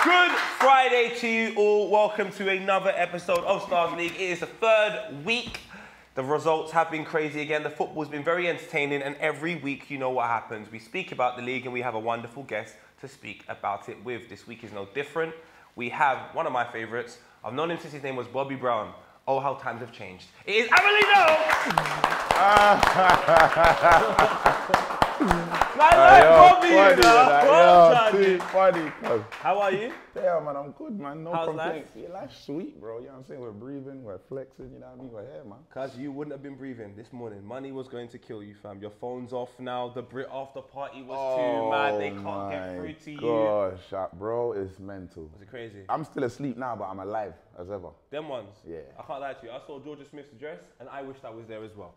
Good Friday to you all. Welcome to another episode of Starz League. It is the third week. The results have been crazy again. The football's been very entertaining, and every week you know what happens. We speak about the league and we have a wonderful guest to speak about it with. This week is no different. We have one of my favourites. I've known him since his name was Bobby Brown. Oh, how times have changed. It is AVELINO! How are you? Yeah, man, I'm good, man. No How's complaints. Life? Yeah, life's sweet, bro. You know what I'm saying? We're breathing, we're flexing, you know what I mean? We're here, man. Cuz you wouldn't have been breathing this morning. Money was going to kill you, fam. Your phone's off now. The Brit after party was too mad. They can't get through to you. Gosh, bro, it's mental. Was it crazy? I'm still asleep now, but I'm alive as ever. Them ones? Yeah. I can't lie to you. I saw Georgia Smith's dress, and I wished I was there as well.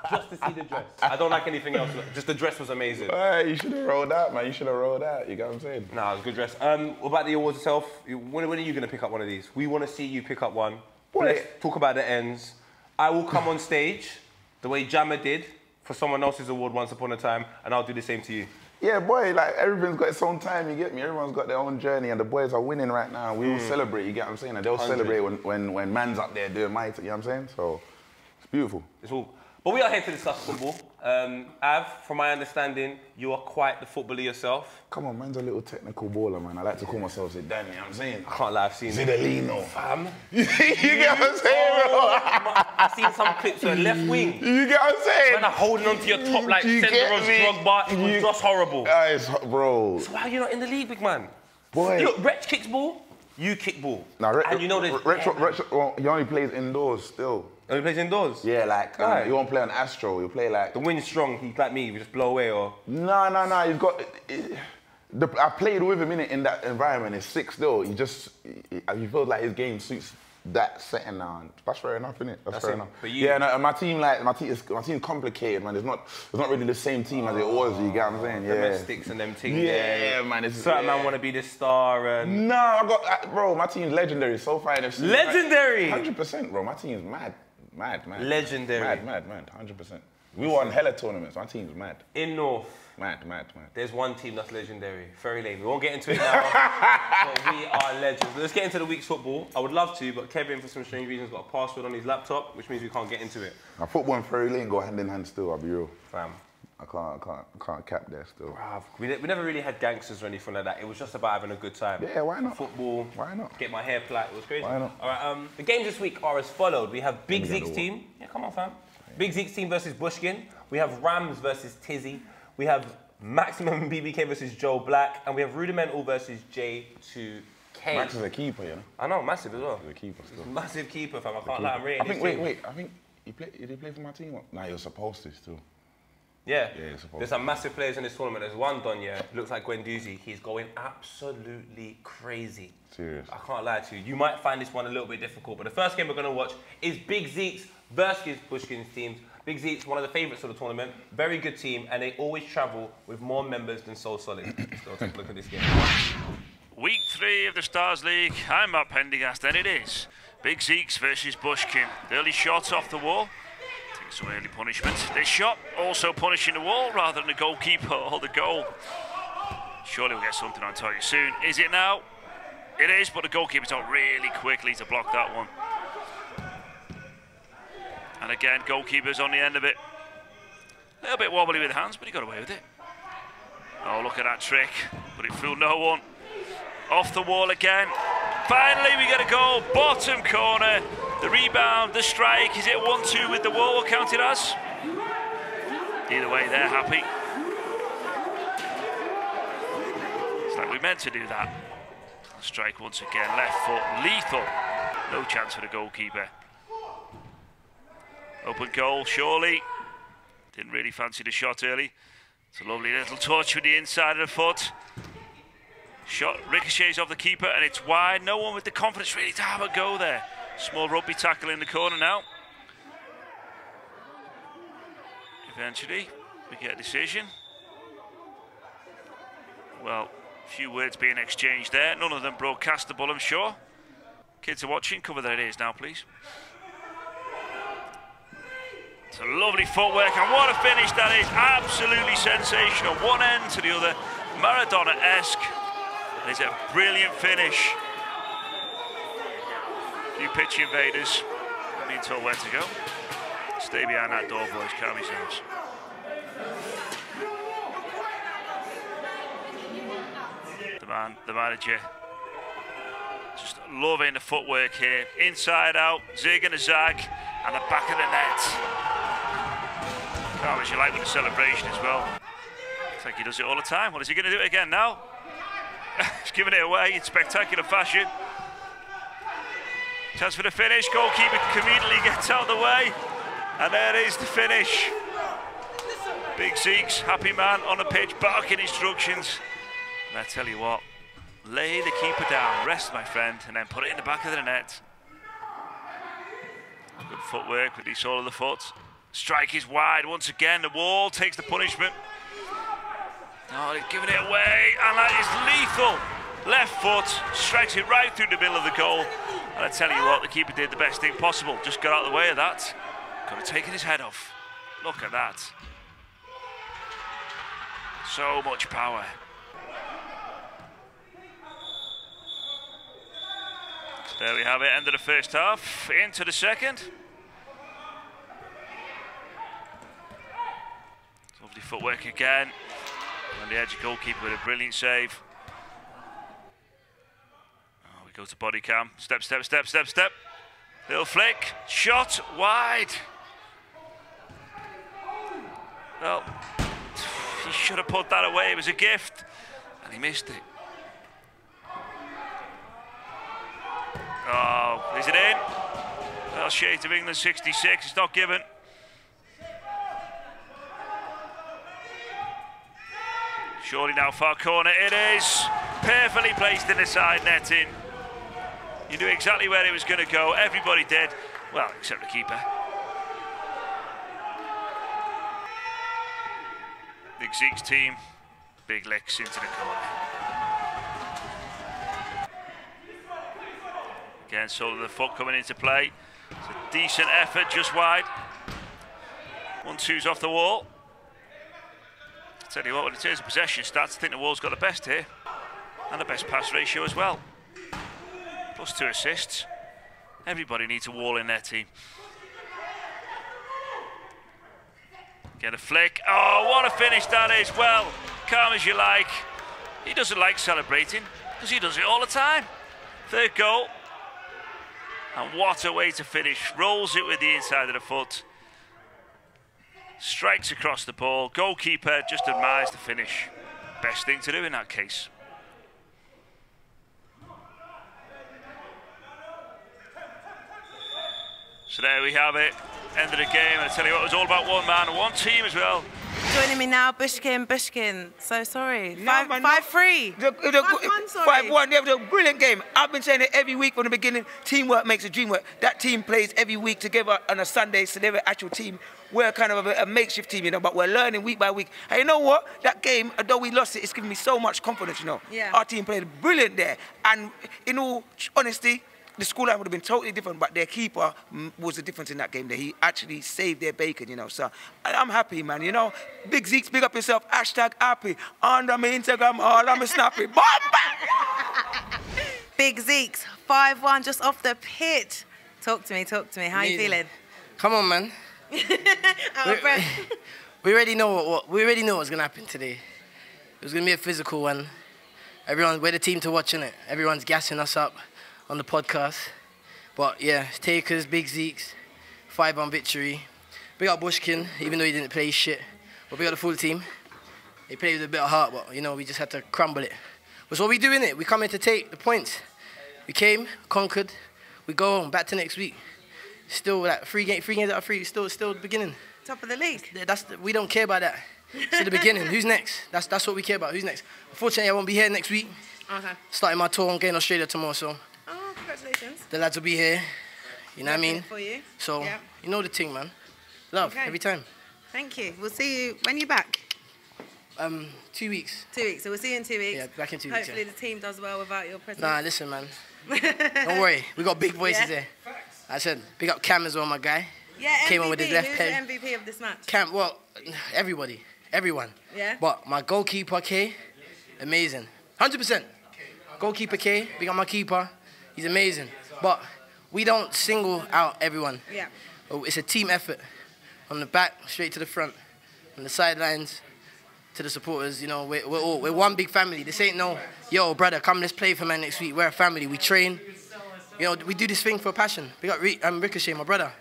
Just to see the dress. I don't like anything else. Just the dress was amazing. Hey, you should have rolled out, man. You should have rolled out. You get what I'm saying? Nah, it was a good dress. What about the awards itself? When are you going to pick up one of these? We want to see you pick up one. Let's talk about the ends. I will come on stage the way Jammer did for someone else's award once upon a time, and I'll do the same to you. Yeah, boy, like, everything's got its own time, you get me? Everyone's got their own journey, and the boys are winning right now. We will celebrate, you get what I'm saying? And they'll celebrate when man's up there doing my thing, you know what I'm saying? So, it's beautiful. It's all. But we are here to discuss football. Av, from my understanding, you are quite the footballer yourself. Come on, man's a little technical baller, man. I like to call myself Zidane, you know what I'm saying? I can't lie, I've seen AVELINO. Fam. You get what I'm saying, bro? I've seen some clips of left wing. You get what I'm saying? When I'm holding onto your top like Senderos Drogba, it was just horrible. Bro. So why are you not in the league, big man? Boy. Look, Wretch kicks ball, you kick ball. Nah, and you know there's... well, he only plays indoors still. Only plays indoors? Yeah, like, he won't play on Astro, he'll play like... The wind's strong, he's like me, he just blow away or... No, he's got... I played with him in that environment, it's sick still. He feels like his game suits that setting now. And that's fair enough, innit? That's fair enough. But you... Yeah, no, my team's complicated, man. It's not really the same team as it was, you get what I'm saying? Yeah. Domestics and them things. Yeah, man. Certain man want to be the star and... No, bro, my team's legendary. So far NFC. Legendary? 100%, bro. My team's mad. Mad. Legendary. Mad, 100%. We won hella tournaments. My team's mad. In North. Mad. There's one team that's legendary. Very lame. We won't get into it now. But we are legends. Let's get into the week's football. I would love to, but Kevin, for some strange reasons, got a password on his laptop, which means we can't get into it. Now, football and Ferry Lane go hand in hand still, I'll be real. Fam. I can't cap there still. Bruv, we never really had gangsters or anything like that. It was just about having a good time. Yeah, why not? Football. Why not? Get my hair plait. It was crazy. Why not? All right, the games this week are as followed. We have Big Zeeks team. Yeah, come on, fam. Big Zeeks team versus Bushkin. We have Ramz versus Tizzy. We have Maximum BBK versus Joe Black. And we have Rudimental versus J2K. Max is a keeper, you know? I know, massive as well. He's a keeper still. Massive keeper, fam. I can't lie, I'm rating this team. Wait. I think did he play for my team? Nah, he was supposed to still. Yeah, he's supposed there's some massive players in this tournament. There's one done, yeah, looks like Guendouzi. He's going absolutely crazy. Serious. I can't lie to you. You might find this one a little bit difficult, but the first game we're going to watch is Big Zeeks versus Bushkin's teams. Big Zeeks, one of the favourites of the tournament. Very good team, and they always travel with more members than So Solid. Let's go take a look at this game. Week 3 of the Starz League. I'm Matt Pendergast, and it is Big Zeeks versus Bushkin. The early shot off the wall. Some early punishment. This shot also punishing the wall rather than the goalkeeper or the goal. Surely we'll get something on target soon. Is it now? It is, but the goalkeeper's out really quickly to block that one. And again, goalkeeper's on the end of it. A little bit wobbly with the hands, but he got away with it. Oh, look at that trick. But it fooled no one. Off the wall again. Finally, we get a goal. Bottom corner. The rebound, the strike. Is it 1-2 with the wall counted as? Either way, they're happy. It's like we meant to do that. Strike once again. Left foot, lethal. No chance for the goalkeeper. Open goal, surely. Didn't really fancy the shot early. It's a lovely little touch with the inside of the foot. Shot ricochets off the keeper and it's wide. No one with the confidence really to have a go there. Small rugby tackle in the corner now. Eventually, we get a decision. Well, a few words being exchanged there. None of them broadcastable, I'm sure. Kids are watching. Cover that it is now, please. It's a lovely footwork, and what a finish that is. Absolutely sensational. One end to the other. Maradona-esque. And it's a brilliant finish. A few pitch invaders being told where to go. Stay behind that door, boys. Calm yourselves. The manager just loving the footwork here. Inside out, zig and a zag, and the back of the net. Calm as you like with the celebration as well. Looks like he does it all the time. What is he going to do it again now? He's giving it away in spectacular fashion. Chance for the finish. Goalkeeper conveniently gets out of the way. And there is the finish. Big Zeeks, happy man on the pitch, barking instructions. And I tell you what, lay the keeper down, rest my friend, and then put it in the back of the net. Good footwork with the sole of the foot. Strike is wide once again. The wall takes the punishment. Oh, they're giving it away, and that is lethal. Left foot, strikes it right through the middle of the goal. And I tell you what, the keeper did the best thing possible. Just got out of the way of that. Could have taken his head off. Look at that. So much power. So there we have it, end of the first half, into the second. Lovely footwork again. On the edge, goalkeeper with a brilliant save. Oh, we go to body cam. Step, step, step, step, step. Little flick. Shot wide. Well, he should have put that away. It was a gift. And he missed it. Oh, is it in? Well, Shades of England 66. It's not given. Surely now far corner. It is perfectly placed in the side netting. You knew exactly where it was going to go. Everybody did. Well, except the keeper. Big Zeeks team. Big licks into the corner. Again, sole of the foot coming into play. It's a decent effort, just wide. 1-2's off the wall. I'll tell you what, when it is possession stats, I think the wall's got the best here. And the best pass ratio as well. Plus 2 assists. Everybody needs a wall in their team. Get a flick. Oh, what a finish that is. Well, calm as you like. He doesn't like celebrating because he does it all the time. Third goal. And what a way to finish. Rolls it with the inside of the foot. Strikes across the ball. Goalkeeper just admires the finish. Best thing to do in that case. So there we have it. End of the game. And I tell you what, it was all about one man, one team as well. Joining me now, Bushkin. So sorry. No, 5-3. 5-1. It was a brilliant game. I've been saying it every week from the beginning. Teamwork makes a dream work. That team plays every week together on a Sunday, so they're an actual team. We're kind of a makeshift team, you know, but we're learning week by week. And you know what? That game, although we lost it, it's given me so much confidence, you know. Yeah. Our team played brilliant there. And in all honesty, the scoreline would have been totally different, but their keeper was the difference in that game. That he actually saved their bacon, you know. So I'm happy, man. You know, Big Zeeks, big up yourself. #happy. Under my Instagram, all I'm snappy. Big Zeeks, 5-1 just off the pitch. Talk to me. How are you feeling? Come on, man. We already know what's gonna happen today. It was gonna be a physical one. We're the team to watch, innit? Everyone's gassing us up on the podcast. But yeah, Takers, Big Zeeks, 5-1 victory. Big up Bushkin, even though he didn't play shit. But big up the full team. They played with a bit of heart, but you know, we just had to crumble it. That's what we do, innit? We come in to take the points. We conquered, we go home, back to next week. Still like 3 games out of 3, still the beginning. Top of the league. We don't care about that. It's the beginning. Who's next? That's what we care about. Who's next? Unfortunately, I won't be here next week. Okay. Starting my tour, I'm going to Australia tomorrow, so. Oh, congratulations. The lads will be here. You know what I mean? For you. So, yeah. You know the thing, man. Love, every time. Thank you. We'll see you, when you're back? 2 weeks. 2 weeks, so we'll see you in 2 weeks. Yeah, back in 2 weeks. Hopefully the team does well without your presence. Nah, listen, man. Don't worry, we got big voices there. I said, big up Cam as well, my guy. Yeah, MVP. Came on with his left Who's pen. the MVP of this match? Cam, well, everyone. Yeah. But my goalkeeper, K, amazing. 100%. goalkeeper K, big up my keeper. He's amazing. But we don't single out everyone. Yeah. It's a team effort. From the back, straight to the front. From the sidelines to the supporters, you know, we're one big family. This ain't no, yo, brother, come let's play for man next week. We're a family, we train. You know, we do this thing for a passion. We got Ricochet, my brother.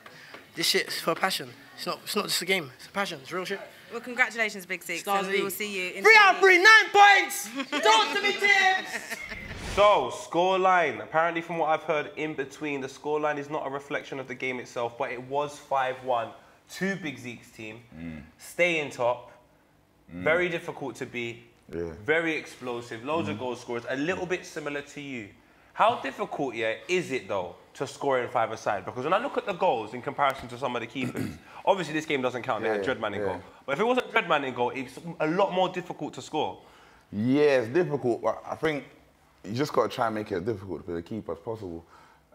This shit's for a passion. It's not just a game, it's a passion, it's real shit. Well, congratulations, Big Zeeks. Starz And we League. will see you in 3 out of 3, 9 points! Talk to me, Tips! So, scoreline. Apparently, from what I've heard in between, the scoreline is not a reflection of the game itself, but it was 5-1 to Big Zeeks' team. Staying top. Very difficult to beat. Yeah. Very explosive. Loads of goal scorers. A little bit similar to you. How difficult, is it, though, to score in five-a-side? Because when I look at the goals in comparison to some of the keepers, obviously this game doesn't count. They had Dreadman in goal. But if it wasn't Dreadman in goal, it's a lot more difficult to score. Yeah, it's difficult, but I think you just got to try and make it as difficult for the keeper as possible.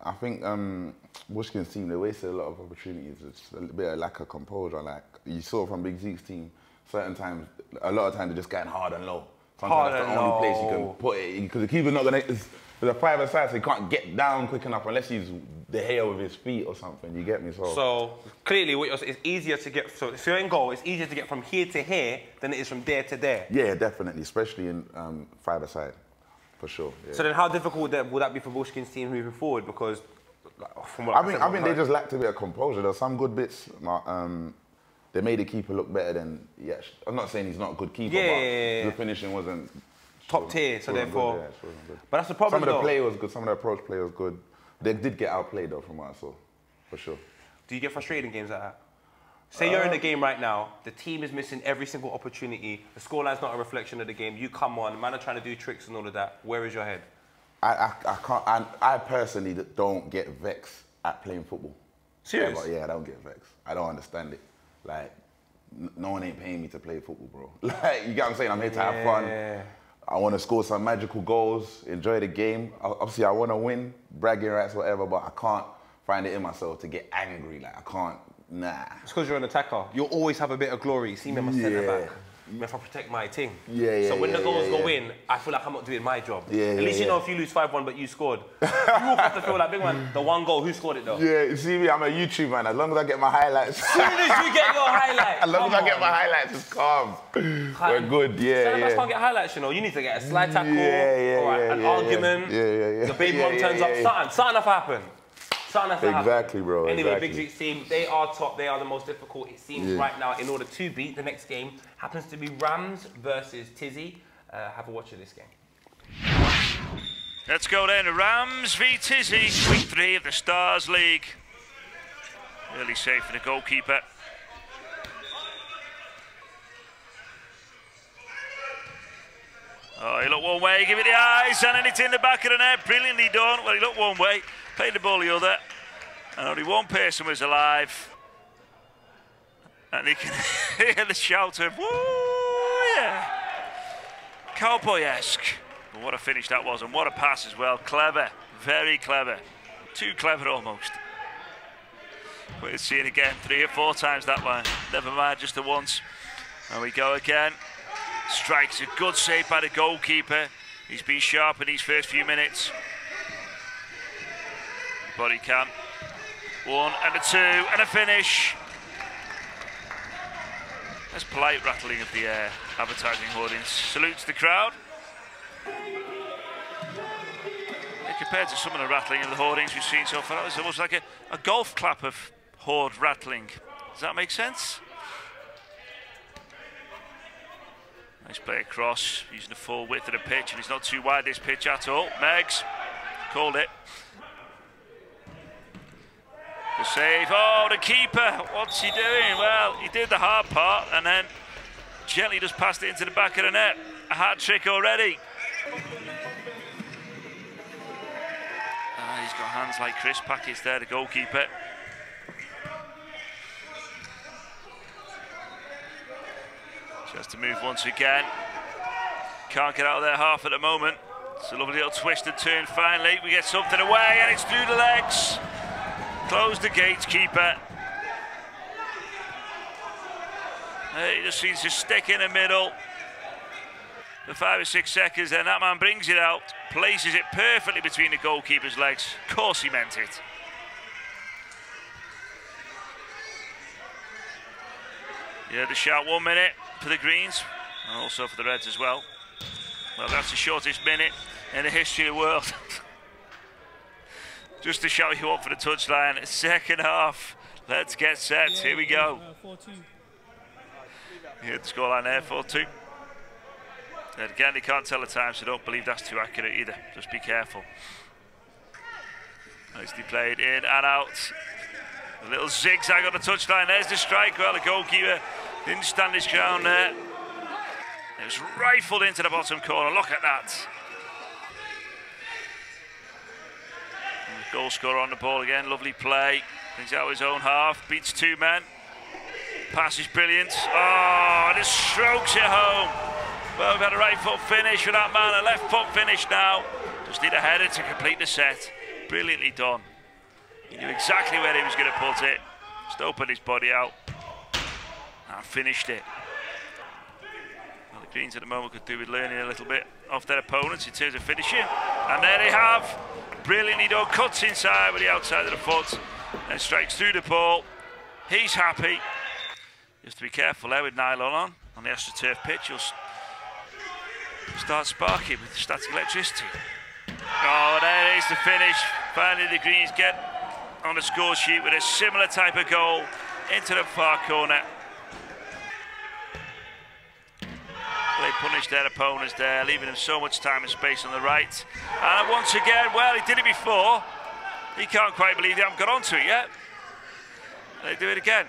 I think Bushkin's team, they wasted a lot of opportunities. It's a bit of lack of composure. Like you saw from Big Zeeks' team, certain times, a lot of times they're just getting hard and low. Sometimes that's the only place you can put it, because the keeper's not going to... There's a five-a-side, so he can't get down quick enough unless he's the hair with his feet or something. You get me? So clearly, what you're saying, it's easier to get. So if you're in goal, it's easier to get from here to here than it is from there to there. Yeah, definitely, especially in five-a-side, for sure. Yeah. So then, how difficult will that be for Bushkin's team moving forward? Because from what I think they just lacked a bit of composure. There's some good bits. They made the keeper look better than. Yeah, I'm not saying he's not a good keeper, but the finishing wasn't. Top tier, so therefore. Good, yeah, good. But that's the problem. Some of the play was good, some of the approach play was good. They did get outplayed though, from what I saw, for sure. Do you get frustrated in games like that? Say you're in the game right now, the team is missing every single opportunity, the scoreline's not a reflection of the game, you come on, man are trying to do tricks and all of that. Where is your head? I can't. I personally don't get vexed at playing football. Serious? Yeah, I don't get vexed. I don't understand it. Like, no one ain't paying me to play football, bro. Like, you get what I'm saying? I'm here to have fun. I want to score some magical goals, enjoy the game. Obviously, I want to win, bragging rights, whatever, but I can't find it in myself to get angry. Like, I can't, nah. It's because you're an attacker. You'll always have a bit of glory. See me in my centre back. If I protect my team. So when the goals go in, I feel like I'm not doing my job. At least you know if you lose 5-1 but you scored. You will have to feel like, big man, the one goal, who scored it though? Yeah, you see me, I'm a YouTube man. As long as I get my highlights. As soon as you get your highlights. As long as I get my highlights, it's calm. We're good, Centre-backs can't get highlights, you know. You need to get a slide tackle, an argument. The baby mum turns up. Something have happened. Exactly, bro. Anyway, Big Zeeks team, they are top. They are the most difficult, it seems, right now. In order to beat, the next game happens to be Ramz versus Tizzy. Have a watch of this game. Let's go then. Ramz v Tizzy, week 3 of the Starz League. Really safe for the goalkeeper. Oh, he looked one way, give it the eyes, and then it's in the back of the net. Brilliantly done. Well, he looked one way, played the ball the other, and only one person was alive. And you can hear the shout of, woo, yeah. Cowboy-esque. But what a finish that was, and what a pass as well. Clever, very clever. Too clever almost. We'll see it again 3 or 4 times that one. Never mind, just the once. And we go again. Strikes a good save by the goalkeeper. He's been sharp in these first few minutes. Body cam. 1 and a 2 and a finish. That's polite rattling of the advertising hoardings. Salutes the crowd. Yeah, compared to some of the rattling of the hoardings we've seen so far, it's almost like a golf clap of hoard rattling. Does that make sense? Nice play across, using the full width of the pitch, and it's not too wide, this pitch at all. Megs, called it. The save, oh, the keeper, what's he doing? Well, he did the hard part, and then gently just passed it into the back of the net. A hat trick already. He's got hands like crisp packets there, the goalkeeper. She has to move once again. Can't get out of their half at the moment. It's a lovely little twist and turn finally. We get something away and it's through the legs. Close the gates, keeper. He just seems to stick in the middle. for 5 or 6 seconds, then that man brings it out, places it perfectly between the goalkeeper's legs. Of course he meant it. Yeah, the shout 1 minute for the Greens, and also for the Reds as well. Well, that's the shortest minute in the history of the world. Just to shout you up for the touchline. Second half. Let's get set. Here we go. 4-2. You heard the scoreline there, 4-2. And again, they can't tell the time, so don't believe that's too accurate either. Just be careful. Nicely played in and out. A little zigzag on the touchline. There's the strike. Well, the goalkeeper didn't stand his ground there. It was rifled into the bottom corner. Look at that. And the goal scorer on the ball again. Lovely play. Brings out his own half. Beats 2 men. Pass is brilliant. Oh, and it strokes it home. Well, we've had a right foot finish for that man. A left foot finish now. Just need a header to complete the set. Brilliantly done. He knew exactly where he was going to put it. Just opened his body out and finished it. Well, the Greens at the moment could do with learning a little bit off their opponents in terms of finishing. And there they have. Brilliantly done. Cuts inside with the outside of the foot and strikes through the ball. He's happy. You have to be careful there with nylon on the AstroTurf pitch. You'll start sparking with static electricity. Oh, there is the finish. Finally, the Greens get on the score sheet with a similar type of goal into the far corner. They punished their opponents there, leaving them so much time and space on the right. And once again, well, he did it before. He can't quite believe they haven't got onto it yet. They do it again.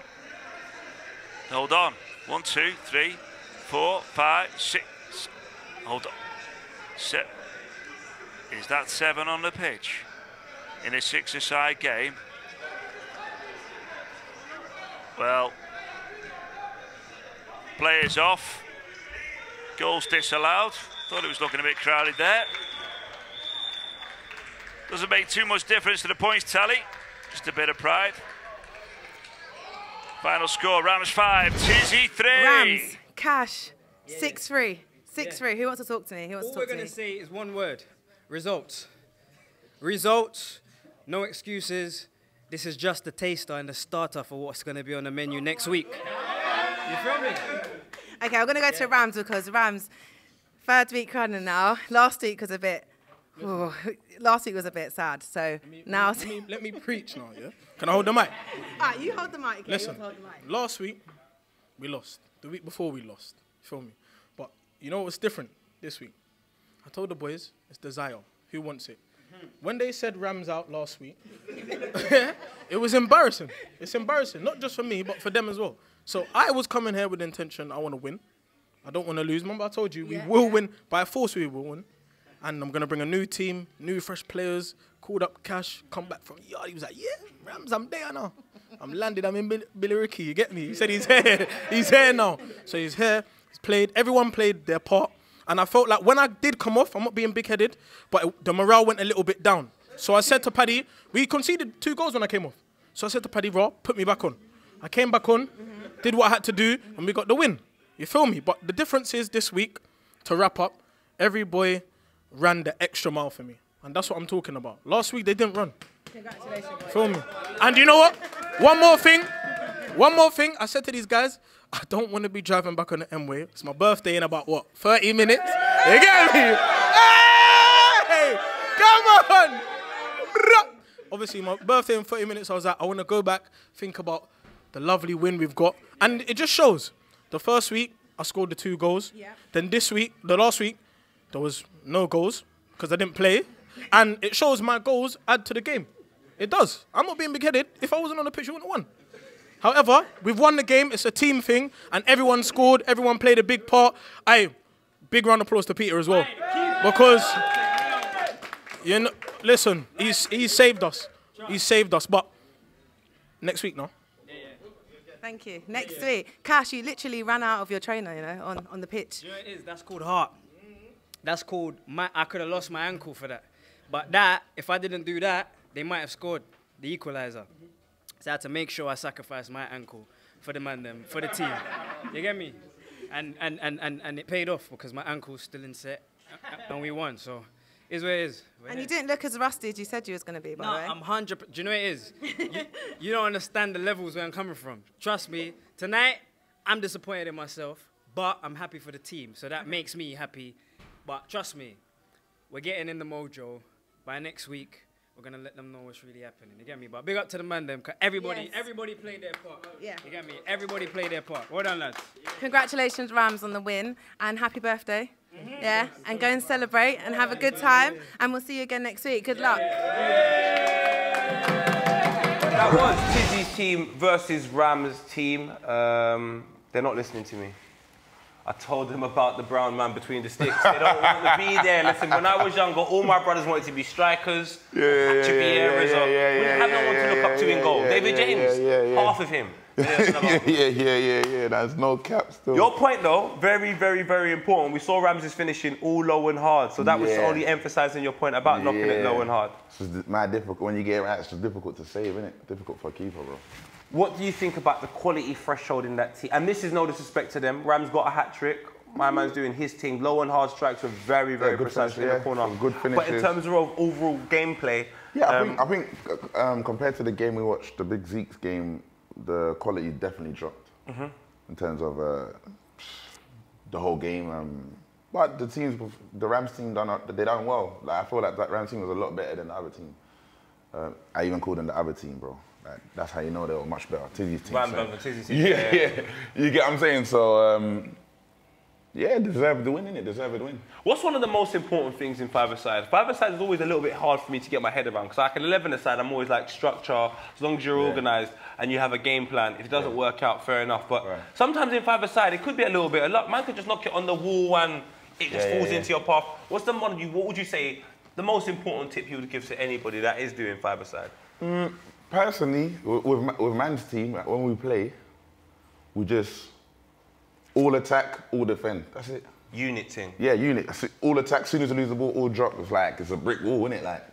Hold on. 1, 2, 3, 4, 5, 6. Hold on. 7. Is that 7 on the pitch in a 6-a-side game? Well, players off. Goals disallowed. Thought it was looking a bit crowded there. Doesn't make too much difference to the points tally. Just a bit of pride. Final score, Ramz 5, Tizzy 3. Ramz, Cash, 6-3. 6-3. Who wants to talk to me? Who wants All to we're talk to going me? to say is one word. Results. Results, no excuses. This is just the taster and the starter for what's going to be on the menu next week. You feel me? Okay, I'm going to go to Ramz because Ramz, 3rd week running now. Last week was a bit... Oh, last week was a bit sad, so now... Let me preach now, yeah? Can I hold the mic? You hold the mic. Okay, Listen, you hold the mic. last week, we lost. The week before, we lost. You feel me? But you know what's different this week? I told the boys, it's desire. Who wants it? When they said Ramz out last week, it was embarrassing. It's embarrassing, not just for me, but for them as well. So I was coming here with the intention, I want to win. I don't want to lose. Remember I told you, we will win. By force, we will win. And I'm going to bring a new team, new fresh players, called up Cash, come back from yard. He was like, yeah, Ramz, I'm there now. I'm landed, I'm in Billy Ricky, you get me? He said he's here. He's here now. So he's here, he's played, everyone played their part. And I felt like when I did come off, I'm not being big-headed, but the morale went a little bit down. So I said to Paddy, we conceded 2 goals when I came off. So I said to Paddy, Raw, put me back on. I came back on, did what I had to do, and we got the win. You feel me? But the difference is this week, to wrap up, every boy ran the extra mile for me. And that's what I'm talking about. Last week, they didn't run. Congratulations. Feel me? And you know what? One more thing. I said to these guys, I don't want to be driving back on the M-Way. It's my birthday in about, what, 30 minutes? You get me? Hey! Come on! Obviously, my birthday in 30 minutes, I was like, I want to go back, think about the lovely win we've got. And it just shows. The first week, I scored the 2 goals. Yeah. Then this week, the last week, there was no goals because I didn't play. And it shows my goals add to the game. It does. I'm not being big-headed. If I wasn't on the pitch, we wouldn't have won. However, we've won the game. It's a team thing. And everyone scored. Everyone played a big part. Big round of applause to Peter as well. Because, you know, listen, he's saved us. He's saved us. But next week, no? Thank you. Next week. Cash, you literally ran out of your trainer, you know, on the pitch. You know what it is? That's called heart. That's called, I could have lost my ankle for that. But that, if I didn't do that, they might have scored the equaliser. So I had to make sure I sacrificed my ankle for the man them, for the team. You get me? And it paid off because my ankle's still in set, and we won. So, is what it is. And you didn't look as rusty as you said you was going to be, by the way. I'm 100%. Do you know what it is? you don't understand the levels where I'm coming from. Trust me. Tonight, I'm disappointed in myself, but I'm happy for the team. So that makes me happy. But trust me, we're getting in the mojo. By next week, we're going to let them know what's really happening. You get me? But big up to the man, them. Cause everybody played their part. Yeah. You get me? Everybody played their part. Well done, lads. Congratulations, Ramz, on the win. And happy birthday. Yeah. And go and celebrate and have a good time. And we'll see you again next week. Good luck. That was Tizzy's team versus Ram's team. They're not listening to me. I told them about the brown man between the sticks. They don't want to be there. Listen, when I was younger, all my brothers wanted to be strikers. We didn't have no one to look up to in goal. David James, half of him. Yeah. There's no cap still. Your point, though, very, very, very important. We saw Rams's finishing all low and hard, so that was only emphasising your point about knocking it low and hard. It's mad difficult. When you get it right, it's just difficult to save, isn't it? Difficult for a keeper, bro. What do you think about the quality threshold in that team? And this is no disrespect to them. Ram's got a hat-trick. My man's doing his thing. Low and hard strikes were very, very precise in the corner. Good finishes. But in terms of overall gameplay... Yeah, I think compared to the game we watched, the big Zeeks game, the quality definitely dropped in terms of the whole game. But the Rams team they done well. Like, I feel like that Rams team was a lot better than the other team. I even called them the other team, bro. Like, that's how you know they were much better. Tizzy's team. Tizzy's team. Yeah. You get what I'm saying? So, yeah, deserved the win, innit? Deserved the win. What's one of the most important things in five-a-side? Five-a-side is always a little bit hard for me to get my head around because like an 11-a-side, I'm always like structure, as long as you're organised and you have a game plan. If it doesn't work out, fair enough. But sometimes in five-a-side, it could be a little bit of luck. Man could just knock it on the wall and it just falls into your path. What's the one? What would you say the most important tip you would give to anybody that is doing five-a-side? Personally, with man's team, like, when we play, we just all attack, all defend. That's it. Unit thing. Yeah, unit. That's it. All attack. As soon as we lose the ball, all drop. It's a brick wall, isn't it? Like,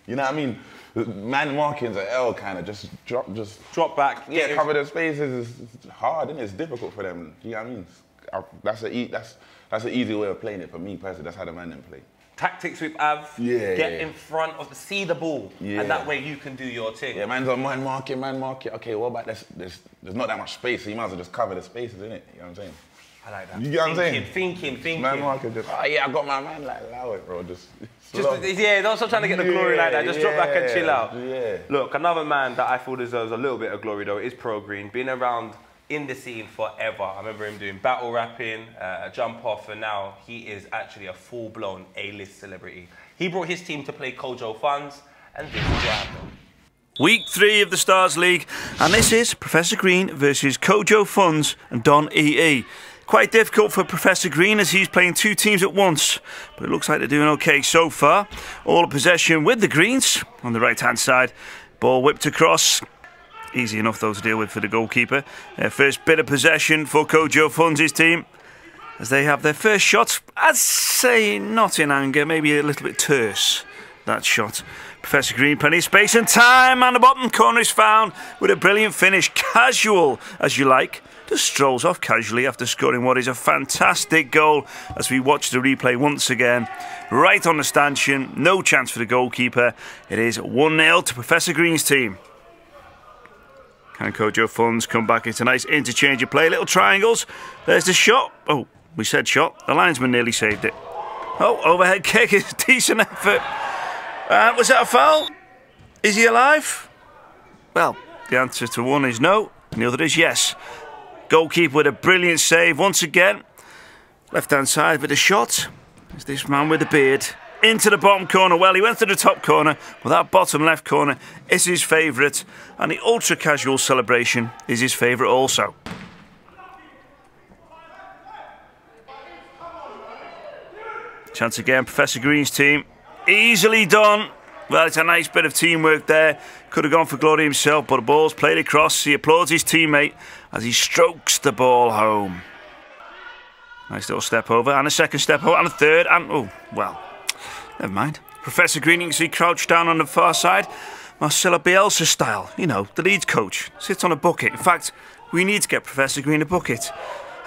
you know what I mean? Man marking's an L kind of. Just drop back. Yeah, cover the spaces. It's hard, isn't it? It's difficult for them. You know what I mean? That's an easy way of playing it for me personally. That's how the man them play. Tactics with Av, get in front of see the ball, and that way you can do your thing. Yeah, man's on man marking. Okay, what about there's not that much space, so you might as well just cover the spaces, innit? You know what I'm saying? I like that. You get what I'm saying? Thinking. Man marking, just, I got my man, like, allow it, bro. Just don't stop trying to get the glory like that. Just drop back and chill out. Yeah. Look, another man that I feel deserves a little bit of glory, though, is Pro Green. Been around in the scene forever. I remember him doing battle rapping, jump off, and now he is actually a full-blown A-list celebrity. He brought his team to play Kojo Funds, and this is what happened. Week 3 of the Starz League, and this is Professor Green versus Kojo Funds and Don EE. Quite difficult for Professor Green as he's playing two teams at once, but it looks like they're doing okay so far. All of possession with the Greens on the right-hand side. Ball whipped across. Easy enough, though, to deal with for the goalkeeper. First bit of possession for Kojo Funds' team as they have their first shot. I'd say not in anger, maybe a little bit terse, that shot. Professor Green, plenty of space and time, and the bottom corner is found with a brilliant finish. Casual, as you like. Just strolls off casually after scoring what is a fantastic goal as we watch the replay once again. Right on the stanchion, no chance for the goalkeeper. It is 1-0 to Professor Green's team. Can Kojo Funds come back? It's a nice interchange of play. Little triangles. There's the shot. Oh, we said shot. The linesman nearly saved it. Oh, overhead kick is a decent effort. Was that a foul? Is he alive? Well, the answer to one is no, and the other is yes. Goalkeeper with a brilliant save once again. Left-hand side with a shot. There's this man with the beard. Into the bottom corner. Well, he went to the top corner, but that bottom left corner is his favourite, and the ultra-casual celebration is his favourite also. Chance again, Professor Green's team. Easily done. Well, it's a nice bit of teamwork there. Could have gone for glory himself, but the ball's played across. He applauds his teammate as he strokes the ball home. Nice little step over, and a second step over, and a third, and oh, well, never mind. Professor Green, you can see crouched down on the far side. Marcelo Bielsa style, you know, the Leeds coach. Sits on a bucket. In fact, we need to get Professor Green a bucket.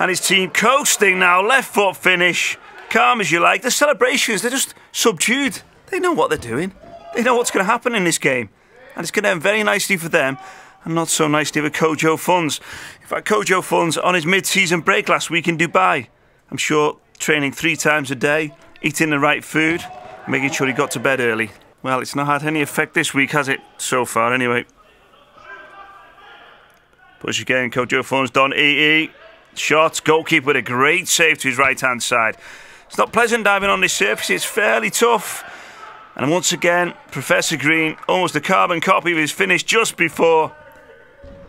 And his team coasting now, left foot finish. Calm as you like. The celebrations, they're just subdued. They know what they're doing. They know what's going to happen in this game. And it's going to end very nicely for them and not so nicely for Kojo Funds. In fact, Kojo Funds on his mid-season break last week in Dubai. I'm sure training 3 times a day, eating the right food, making sure he got to bed early. Well, it's not had any effect this week, has it? So far, anyway. Push again, Kojo Funds, Don EE. Shots, goalkeeper with a great save to his right-hand side. It's not pleasant diving on this surface, it's fairly tough. And once again, Professor Green, almost a carbon copy of his finish just before.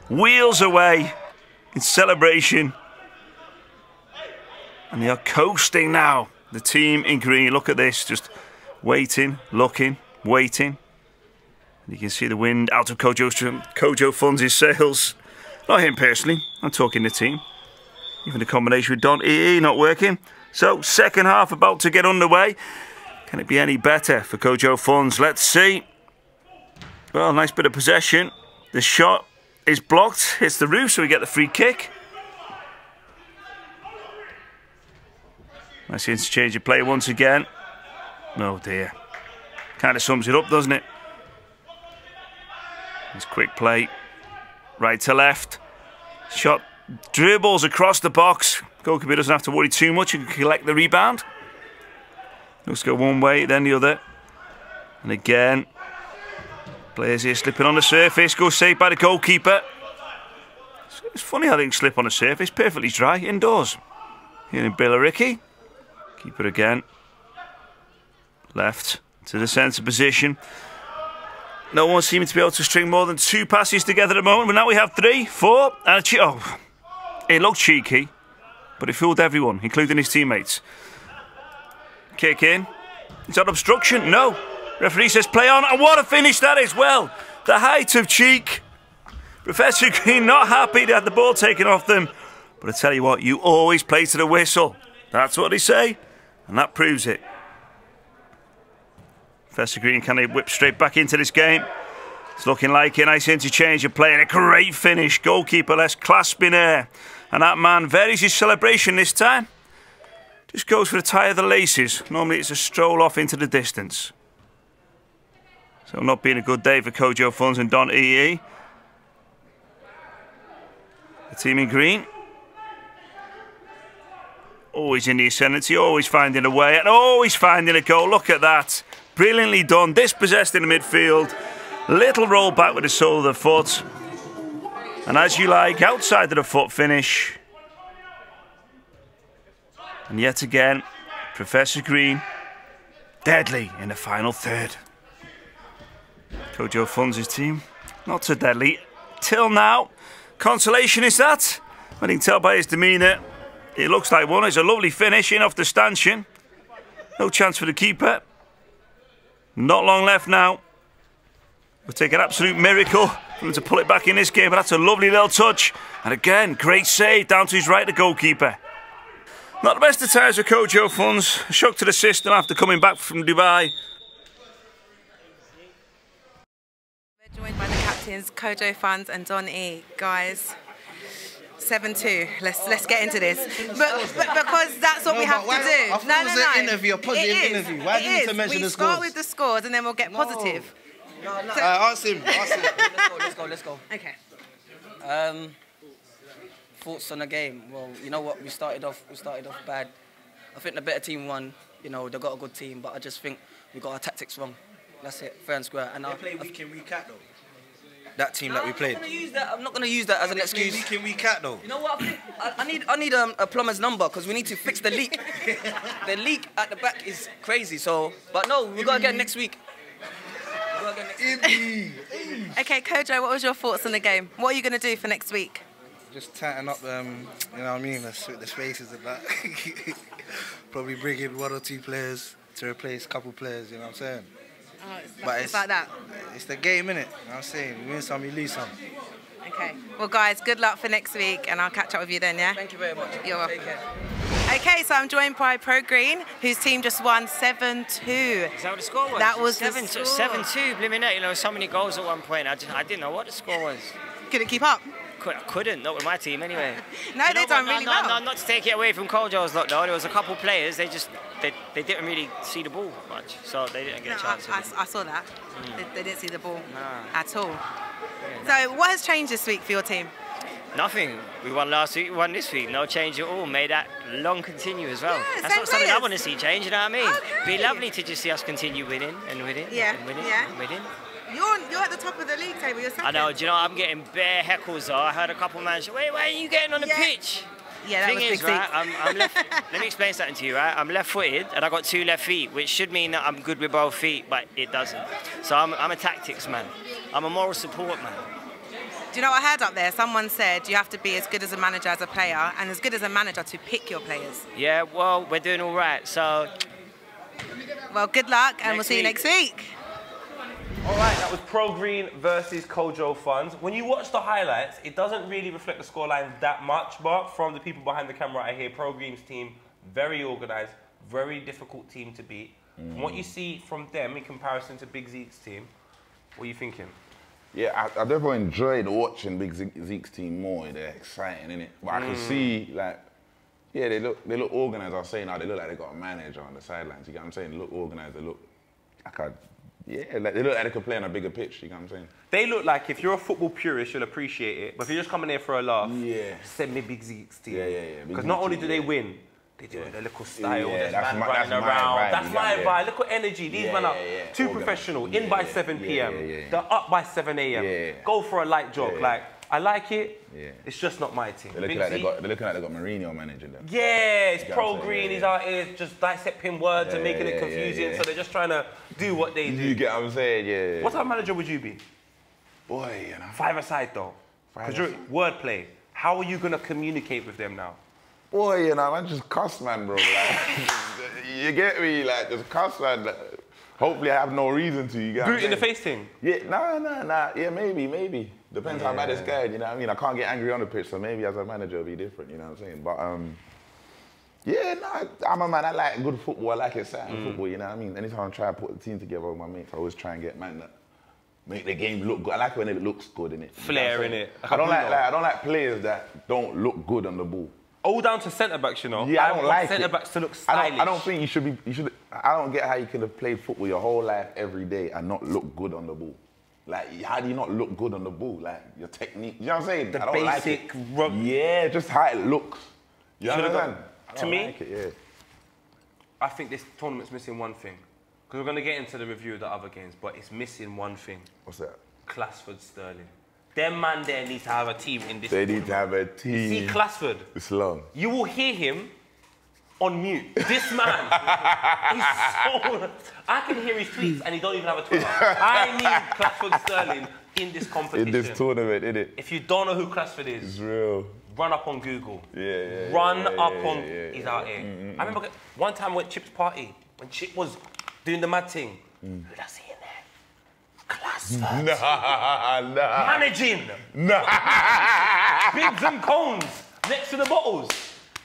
Wheels away in celebration. And they are coasting now. The team in green, look at this, just waiting, looking, waiting. And you can see the wind out of Kojo Funds' sails. Not him personally, I'm talking the team. Even the combination with Don EE not working. So, second half about to get underway. Can it be any better for Kojo Funds? Let's see. Well, nice bit of possession. The shot is blocked, hits the roof, so we get the free kick. Nice interchange of play once again. Oh dear. Kind of sums it up, doesn't it? Nice quick play. Right to left. Shot dribbles across the box. Goalkeeper doesn't have to worry too much. He can collect the rebound. Looks go one way, then the other. And again, players here slipping on the surface. Goes saved by the goalkeeper. It's funny how they can slip on the surface. Perfectly dry, indoors. Here in Billericay. Keeper again. Left to the centre position. No one seeming to be able to string more than 2 passes together at the moment. But now we have 3, 4, and a oh, it looked cheeky, but it fooled everyone, including his teammates. Kick in. Is that obstruction? No. Referee says play on, and what a finish that is. Well, the height of cheek. Professor Green not happy they had the ball taken off them. But I tell you what, you always play to the whistle. That's what they say, and that proves it. Professor Green can they whip straight back into this game. It's looking like a nice interchange of play and a great finish. Goalkeeper less clasp in air. And that man varies his celebration this time. Just goes for the tie of the laces. Normally it's a stroll off into the distance. So not being a good day for Kojo Funds and Don EE. The team in green. Always in the ascendancy, always finding a way and always finding a goal. Look at that. Brilliantly done. Dispossessed in the midfield. Little roll back with the sole of the foot. And as you like, outside of the foot finish. And yet again, Professor Green, deadly in the final third. Kojo Funds' team, not so deadly till now. Consolation is that? I can tell by his demeanour. It looks like one. It's a lovely finish in off the stanchion. No chance for the keeper. Not long left now. We'll take an absolute miracle for him to pull it back in this game, but that's a lovely little touch. And again, great save down to his right, the goalkeeper. Not the best of times for Kojo Funds. A shock to the system after coming back from Dubai. We're joined by the captains, Kojo Funds and Don E. Guys, 7-2. Let's get into this. But because that's what we have to do. No. An interview, a positive interview. Why do you need to mention the scores? We start with the scores and then we'll get positive. No. Ask him. Let's go. Okay. Thoughts on the game? Well, you know what? We started off bad. I think the better team won. You know, they got a good team, but I just think we got our tactics wrong. That's it, fair and square. And they play week in, week out though. That team no, that we played. I'm not going to use that as an excuse. Week in, week out though. You know what? I need a plumber's number because we need to fix the leak. The leak at the back is crazy. So, but no, we got to get next week. Okay, Kojo, what was your thoughts on the game? What are you going to do for next week? Just tighten up, you know what I mean, the spaces and that. Probably bring in 1 or 2 players to replace a couple players, you know what I'm saying? Oh, it's like that? It's the game, innit? You know what I'm saying? We win some, we lose some. Okay. Well, guys, good luck for next week, and I'll catch up with you then, yeah? Thank you very much. You're welcome. Okay, so I'm joined by Pro Green, whose team just won 7-2. Is that what the score was? That was 7-2, blimey, you know, so many goals at one point. I didn't know what the score was. Could it keep up? couldn't, not with my team anyway. No, they done really well. No, not to take it away from Kojo's lot though. There was a couple players, they didn't really see the ball much, so they didn't get a chance. I saw that. They didn't see the ball at all. So what has changed this week for your team? Nothing. We won last week, we won this week. No change at all. May that long continue as well. Yeah, that's not something players. I want to see change, you know what I mean? Okay. Be lovely to just see us continue winning and winning and winning and winning. You're at the top of the league table. You're second. I know. Do you know I'm getting bare heckles though? I heard a couple of man say, "Wait, why are you getting on the pitch?" Yeah, that Thing was is, big right, I'm left, let me explain something to you, right? I'm left-footed and I got 2 left feet, which should mean that I'm good with both feet, but it doesn't. So I'm a tactics man. I'm a moral support man. Do you know what I heard up there? Someone said you have to be as good as a manager as a player and as good as a manager to pick your players. Yeah, well, we're doing all right, so... Well, good luck, and we'll see you next week. All right, that was Pro Green versus Kojo Funds. When you watch the highlights, it doesn't really reflect the scoreline that much, but from the people behind the camera, I hear Pro Green's team, very organised, very difficult team to beat. From what you see from them in comparison to Big Zeeks' team, what are you thinking? Yeah, I definitely enjoyed watching Big Zeeks' team more. They're exciting, innit? But I can see, like, yeah, they look organised. I was saying, they look like they got a manager on the sidelines. You get what I'm saying? They look organised. They look like they look like they could play on a bigger pitch. You get what I'm saying? They look like if you're a football purist, you'll appreciate it. But if you're just coming here for a laugh, send me Big Zeeks' team. Yeah. Because not only do they win, they do it with their little style. Yeah, there's man running around. That's my vibe. Look at energy. These men are too professional. In by 7 p.m. They're up by 7 a.m. Go for a light jog. Like, I like it. It's just not my team. They're looking like they got Mourinho managing them. Yeah, it's Pro Green. He's out here just dissecting words and making it confusing. So they're just trying to do what they do. You get what I'm saying? Yeah. What type of manager would you be? Boy, you know. 5-a-side though. Because you're wordplay. How are you gonna communicate with them now? Boy, you know, man, just cuss, man, bro. Like, you get me? Like, just cuss, man. Hopefully, I have no reason to. You get Boot in the face thing? Yeah, nah. Yeah, maybe. Depends how bad it's going, you know what I mean? I can't get angry on the pitch, so maybe as a manager it'll be different, you know what I'm saying? But, I'm a man. I like good football. I like exciting football, you know what I mean? Anytime I try to put the team together with my mates, I always try and get man that make the game look good. I like when it looks good, innit? Flair, innit? I don't like players that don't look good on the ball. All down to centre-backs, you know? Yeah, I don't like centre-backs to look stylish. I don't think you should, I don't get how you can have played football your whole life every day and not look good on the ball. Like, how do you not look good on the ball? Like, your technique, you know what I'm saying? The basic... Yeah, just how it looks. You understand? To me, like it, I think this tournament's missing one thing. Because we're going to get into the review of the other games, but it's missing one thing. What's that? Classford Sterling. Them man there needs to have a team in this They need to have a team. You see Classford? It's long. You will hear him on mute. This man is so... I can hear his tweets and he don't even have a Twitter. I need Classford Sterling in this competition. In this tournament, innit? If you don't know who Classford is, it's real. Run up on Google. Run up on... He's out here. I remember one time I went to Chip's party, when Chip was doing the mad thing. Who'd I see in there? Classford. Nah. Managing. Bibs and cones next to the bottles.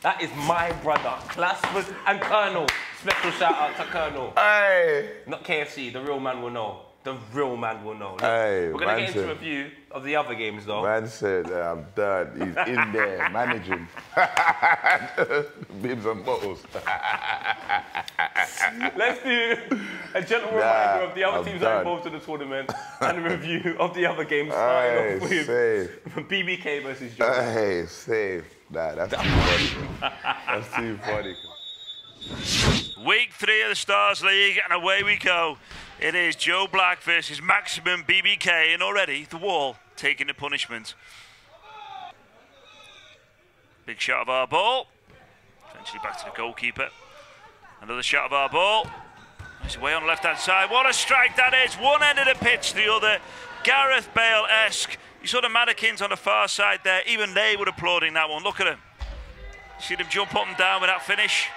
That is my brother, Classford and Colonel. Special shout out to Colonel. Hey. Not KFC, the real man will know. The real man will know. Look, hey, we're going to get into a review of the other games though. Man said, I'm done. He's in there managing. Bibs and bottles. Let's do a general reminder of the other teams that are involved in the tournament and a review of the other games, starting off with BBK versus Joe. Hey, safe. Nah, that's too funny. That's too funny. Week 3 of the Starz League, and away we go. It is Joe Black versus Maximum BBK, and already the wall taking the punishment. Big shot of our ball. Eventually back to the goalkeeper. Another shot of our ball. He's away on the left-hand side. What a strike that is. One end of the pitch, the other. Gareth Bale-esque. You saw the mannequins on the far side there. Even they were applauding that one. Look at them. See them jump up and down with that finish.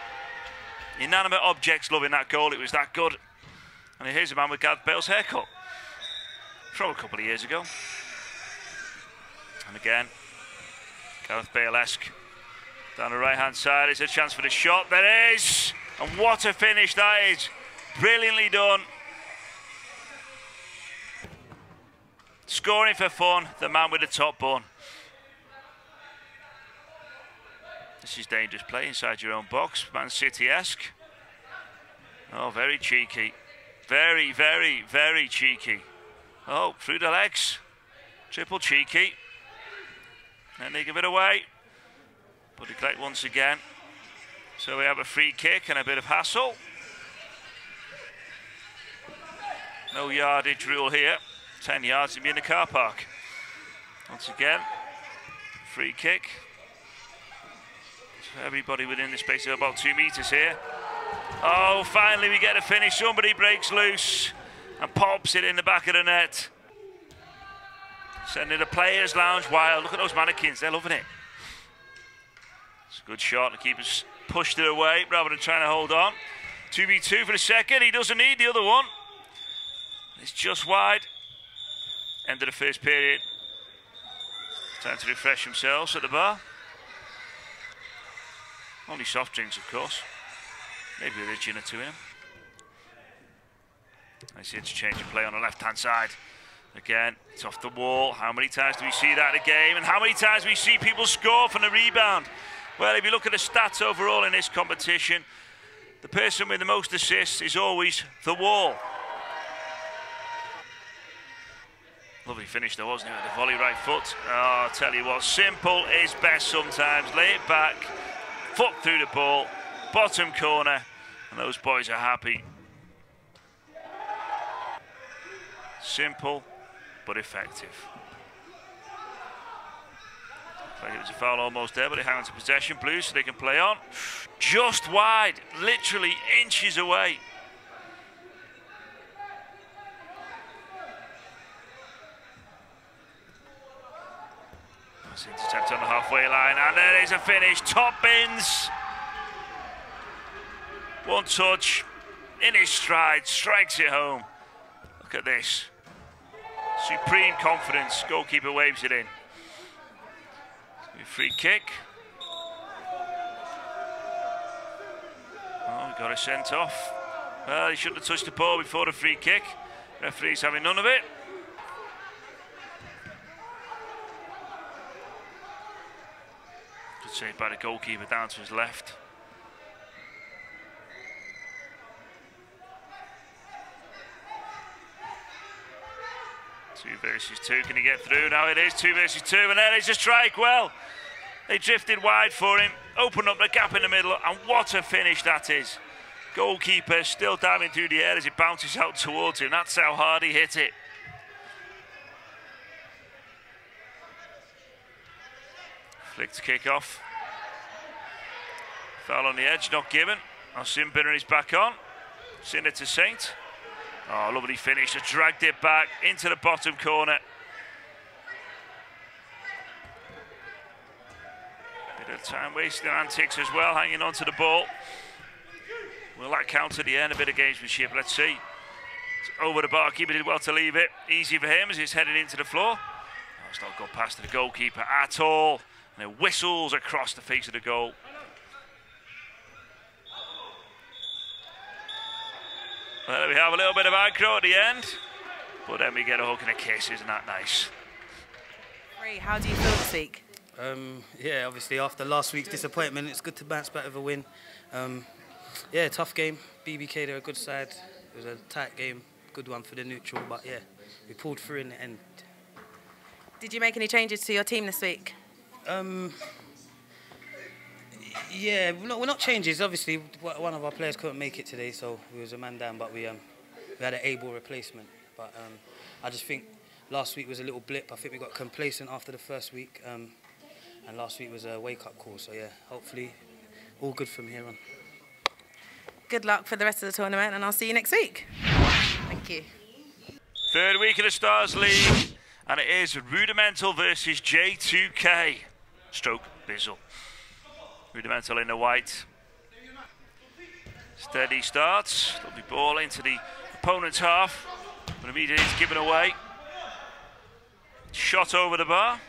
Inanimate objects loving that goal. It was that good. And here's a man with Gareth Bale's haircut from a couple of years ago. And again, Gareth Bale-esque. Down the right-hand side, it's a chance for the shot. There is! And what a finish that is. Brilliantly done. Scoring for fun, the man with the top bun. This is dangerous play inside your own box, Man City-esque. Oh, very cheeky. Very, very, very cheeky. Oh, through the legs. Triple cheeky. And they give it away. But they collect once again. So we have a free kick and a bit of hassle. No yardage rule here. 10 yards to be in the car park. Once again, free kick. So everybody within the space of about 2 meters here. Oh, finally we get a finish. Somebody breaks loose and pops it in the back of the net. Sending the players' lounge wild. Look at those mannequins, they're loving it. It's a good shot. The keeper's pushed it away rather than trying to hold on. 2v2 for the second. He doesn't need the other one. It's just wide. End of the first period. Time to refresh themselves at the bar. Only soft drinks, of course. Maybe with a gin or two in them. Nice interchange of play on the left-hand side. Again, it's off the wall. How many times do we see that in a game? And how many times do we see people score from the rebound? Well, if you look at the stats overall in this competition, the person with the most assists is always the wall. Lovely finish though, wasn't it, with the volley right foot. Oh, I'll tell you what, simple is best sometimes. Lay it back, foot through the ball, bottom corner, and those boys are happy. Simple, but effective. Like it was a foul almost there, but they hang on to possession. Blues, so they can play on. Just wide, literally inches away. Nice intercept on the halfway line, and there is a finish. Top bins. One touch, in his stride, strikes it home. Look at this. Supreme confidence. Goalkeeper waves it in. Free kick. Oh, we got a sent off. Well, he shouldn't have touched the ball before the free kick. Referee's having none of it. Good save by the goalkeeper down to his left. Two versus two. Can he get through? Now it is 2 versus 2, and there is a strike. Well, they drifted wide for him, opened up the gap in the middle, and what a finish that is. Goalkeeper still diving through the air as it bounces out towards him. That's how hard he hit it. Flick to kick off. Foul on the edge, not given. Now Simbinner is back on. Sinner to Saint. Oh, lovely finish. Just dragged it back into the bottom corner. Bit of time wasting antics as well, hanging on to the ball. Will that count at the end? A bit of gamesmanship, let's see. It's over the bar, keeper did well to leave it. Easy for him as he's headed into the floor. Oh, it's not got past the goalkeeper at all. And it whistles across the face of the goal. Well, we have a little bit of aggro at the end, but then we get a hook and a kiss. Isn't that nice? How do you feel this week? Yeah, obviously after last week's disappointment, it's good to bounce back with a win. Yeah, tough game. BBK, they're a good side. It was a tight game, good one for the neutral, but yeah, we pulled through in the end. Did you make any changes to your team this week? Yeah, we're not changes. Obviously, one of our players couldn't make it today, so we was a man down, but we had an able replacement. But I just think last week was a little blip. I think we got complacent after the first week, and last week was a wake-up call. So yeah, hopefully all good from here on. Good luck for the rest of the tournament, and I'll see you next week. Thank you. Third week of the Starz League, and it is Rudimental versus J2K. Stroke Bizzle. Rudimental in the white. Steady starts. Lovely ball into the opponent's half, but immediately it's given away. Shot over the bar.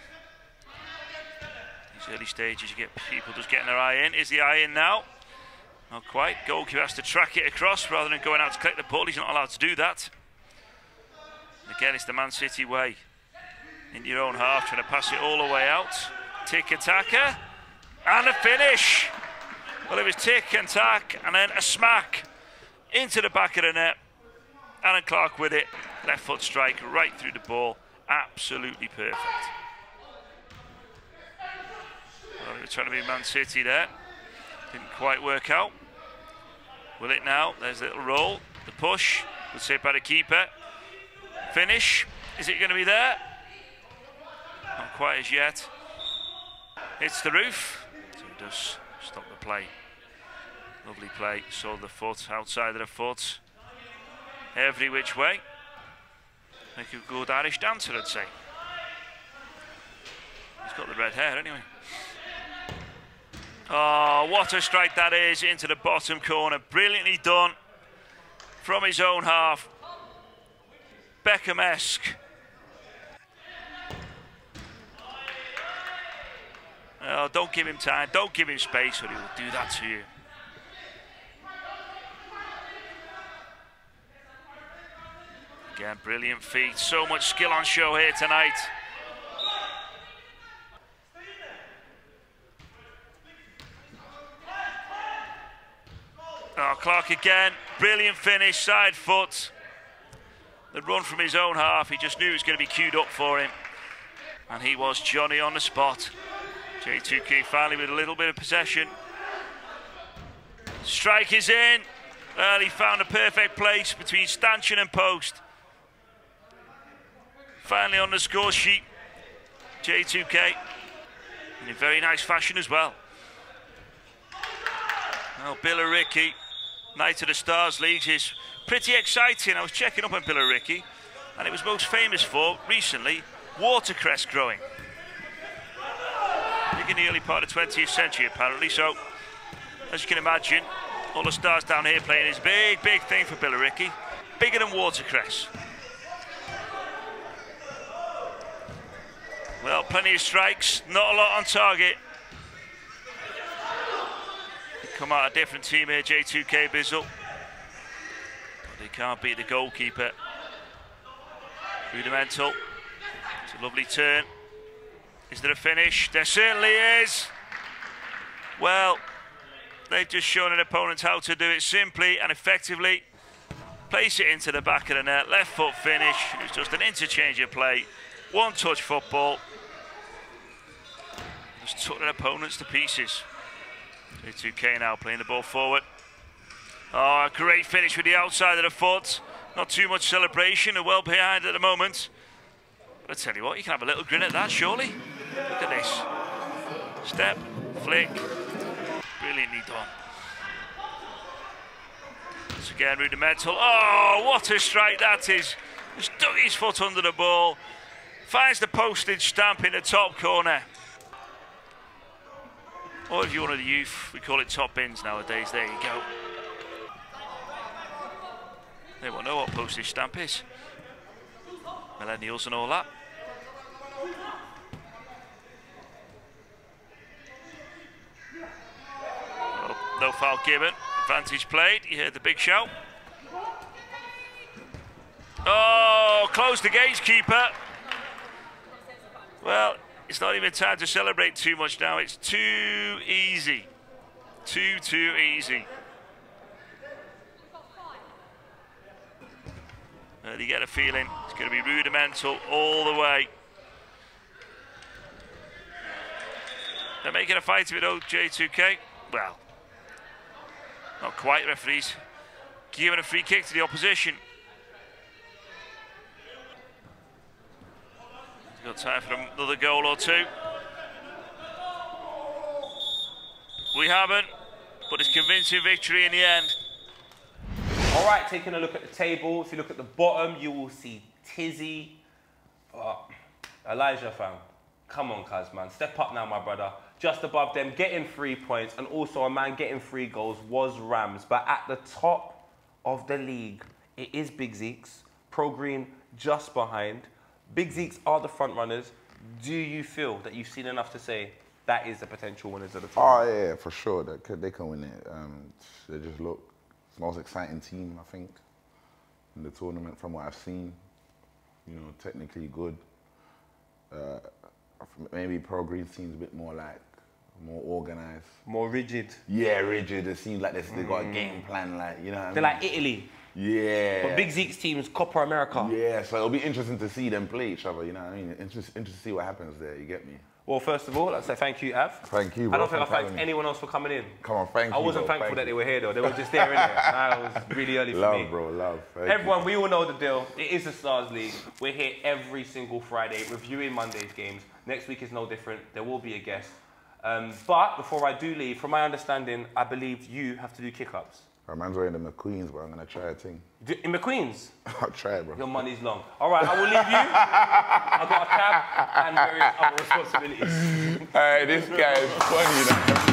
These early stages, you get people just getting their eye in. Is the eye in now? Not quite. Goalkeeper has to track it across rather than going out to collect the ball. He's not allowed to do that. And again, it's the Man City way. In your own half, trying to pass it all the way out. Tiki-taka. And a finish. Well, it was tick and tack, and then a smack into the back of the net. Alan Clark with it. Left foot strike right through the ball. Absolutely perfect. Well, they were trying to be Man City there. Didn't quite work out. Will it now? There's a little roll. The push. Good save by the keeper. Finish. Is it going to be there? Not quite as yet. Hits the roof. So it does stop the play. Lovely play. Saw the foot, outside of the foot. Every which way. Like a good Irish dancer, I'd say. He's got the red hair anyway. Oh, what a strike that is into the bottom corner. Brilliantly done from his own half. Beckham-esque. Oh, don't give him time, don't give him space, or he will do that to you. Again, brilliant feet. So much skill on show here tonight. Oh, Clark again. Brilliant finish, side foot. The run from his own half. He just knew it was going to be queued up for him. And he was Johnny on the spot. J2K finally with a little bit of possession. Strike is in. Well, he found a perfect place between stanchion and post. Finally on the score sheet, J2K. In a very nice fashion as well. Well, Billericay, night of the Starz League, is pretty exciting. I was checking up on Billericay, and it was most famous for, recently, watercress growing. Big in the early part of the 20th century, apparently. So, as you can imagine, all the stars down here playing is a big, big thing for Billericay. Bigger than watercress. Well, plenty of strikes, not a lot on target. They come out a different team here, J2K Bizzle. But they can't beat the goalkeeper. Rudimental. It's a lovely turn. Is there a finish? There certainly is. Well, they've just shown an opponent how to do it simply and effectively. Place it into the back of the net, left foot finish. It was just an interchange of play. One touch football. Just took their opponents to pieces. J2K now playing the ball forward. Oh, a great finish with the outside of the foot. Not too much celebration, they're well behind at the moment. But I tell you what, you can have a little grin at that, surely. Look at this. Step, flick. Brilliantly done. Once again, Rudimental. Oh, what a strike that is. Just dug his foot under the ball. Finds the postage stamp in the top corner. Or if you're one of the youth, we call it top bins nowadays. There you go. They won't know what postage stamp is. Millennials and all that. Well, no foul given. Advantage played. You heard the big shout. Oh, close the gates, keeper. Well, it's not even time to celebrate too much now. It's too easy. Too easy. And you get a feeling it's going to be Rudimental all the way. They're making a fight of it, though, J2K. Well, not quite, referees. Giving a free kick to the opposition. Got time for another goal or two. We haven't, but it's convincing victory in the end. All right, taking a look at the table. If you look at the bottom, you will see Tizzy. Elijah, fam. Come on, cuz, man. Step up now, my brother. Just above them, getting 3 points, and also a man getting 3 goals was Ramz. But at the top of the league, it is Big Zeeks. Pro Green just behind. Big Zeeks are the front runners. Do you feel that you've seen enough to say that is the potential winners of the tournament? Oh yeah, for sure. They can win it. They just look the most exciting team, I think, in the tournament from what I've seen. You know, technically good. Maybe Pro Green seems a bit more like more organised. More rigid. Yeah, rigid. It seems like they got a game plan, like, you know what I mean? They're like Italy. Yeah. But Big Zeeks team's Copa America. Yeah, so it'll be interesting to see them play each other, you know what I mean? Interesting to see what happens there, you get me? Well, first of all, I'd say thank you, Av. Thank you, bro. I don't think I thanked anyone else for coming in. Come on, thank you. I wasn't thankful that they were here, though. They were just there, innit? That was really early for me. Love, bro, love. Everyone, we all know the deal. It is the Starz League. We're here every single Friday, reviewing Monday's games. Next week is no different. There will be a guest. But before I do leave, from my understanding, I believe you have to do kick-ups. My man's wearing the McQueens, but I'm going to try a thing. In McQueen's? I'll try it, bro. Your money's long. All right, I will leave you. I've got a cab and various other responsibilities. All right, this guy is funny, you know.